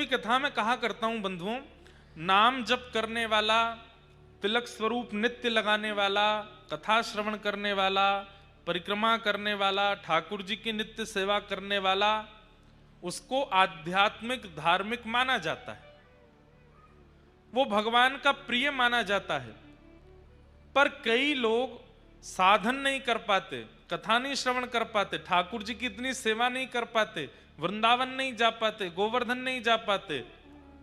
भी कथा में कहा करता हूं बंधुओं, नाम जप करने वाला, तिलक स्वरूप नित्य लगाने वाला, कथा श्रवण करने वाला, परिक्रमा करने वाला, ठाकुर जी की नित्य सेवा करने वाला, उसको आध्यात्मिक धार्मिक माना जाता है, वो भगवान का प्रिय माना जाता है। पर कई लोग साधन नहीं कर पाते, कथा नहीं श्रवण कर पाते, ठाकुर जी की इतनी सेवा नहीं कर पाते, वृंदावन नहीं जा पाते, गोवर्धन नहीं जा पाते,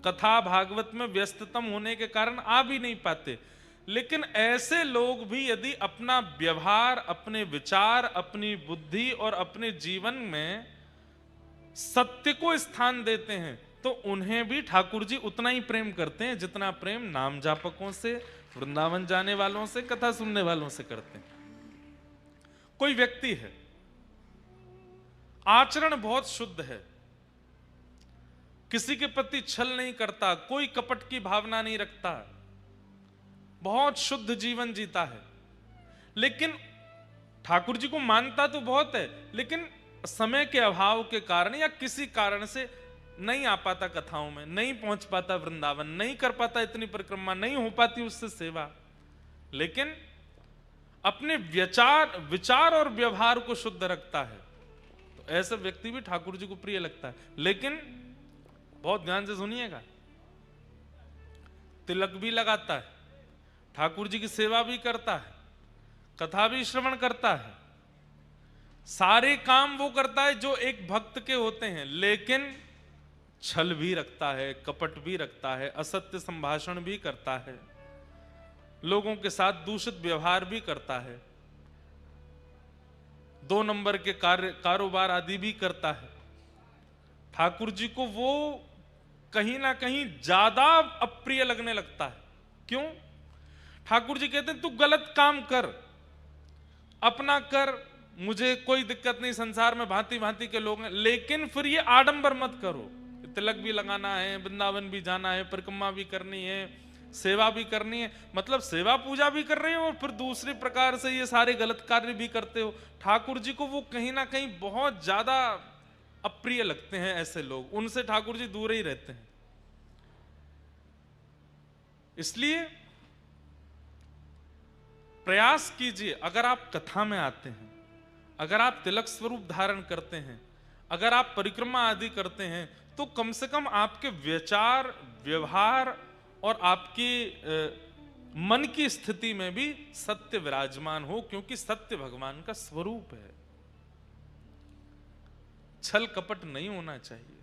कथा भागवत में व्यस्ततम होने के कारण आ भी नहीं पाते। लेकिन ऐसे लोग भी यदि अपना व्यवहार, अपने विचार, अपनी बुद्धि और अपने जीवन में सत्य को स्थान देते हैं तो उन्हें भी ठाकुर जी उतना ही प्रेम करते हैं जितना प्रेम नाम जापकों से, वृंदावन जाने वालों से, कथा सुनने वालों से करते हैं। कोई व्यक्ति है, आचरण बहुत शुद्ध है, किसी के प्रति छल नहीं करता, कोई कपट की भावना नहीं रखता, बहुत शुद्ध जीवन जीता है, लेकिन ठाकुर जी को मानता तो बहुत है, लेकिन समय के अभाव के कारण या किसी कारण से नहीं आ पाता कथाओं में, नहीं पहुंच पाता वृंदावन, नहीं कर पाता इतनी परिक्रमा, नहीं हो पाती उससे सेवा, लेकिन अपने विचार और व्यवहार को शुद्ध रखता है, तो ऐसा व्यक्ति भी ठाकुर जी को प्रिय लगता है। लेकिन बहुत ध्यान से सुनिएगा, तिलक भी लगाता है, ठाकुर जी की सेवा भी करता है, कथा भी श्रवण करता है, सारे काम वो करता है जो एक भक्त के होते हैं, लेकिन छल भी रखता है, कपट भी रखता है, असत्य संभाषण भी करता है, लोगों के साथ दूषित व्यवहार भी करता है, 2 नंबर के कारोबार आदि भी करता है। ठाकुर जी को वो कहीं ना कहीं ज्यादा अप्रिय लगने लगता है। क्यों? ठाकुर जी कहते हैं तू गलत काम कर, अपना कर, मुझे कोई दिक्कत नहीं, संसार में भांति भांति के लोग हैं, लेकिन फिर ये आडंबर मत करो, तिलक भी लगाना है, वृंदावन भी जाना है, परिक्रमा भी करनी है, सेवा भी करनी है, मतलब सेवा पूजा भी कर रहे हो और फिर दूसरे प्रकार से ये सारे गलत कार्य भी करते हो। ठाकुर जी को वो कहीं ना कहीं बहुत ज्यादा अप्रिय लगते हैं ऐसे लोग, उनसे ठाकुर जी दूर ही रहते हैं। इसलिए प्रयास कीजिए, अगर आप कथा में आते हैं, अगर आप तिलक स्वरूप धारण करते हैं, अगर आप परिक्रमा आदि करते हैं, तो कम से कम आपके विचार, व्यवहार और आपकी मन की स्थिति में भी सत्य विराजमान हो, क्योंकि सत्य भगवान का स्वरूप है। छल कपट नहीं होना चाहिए।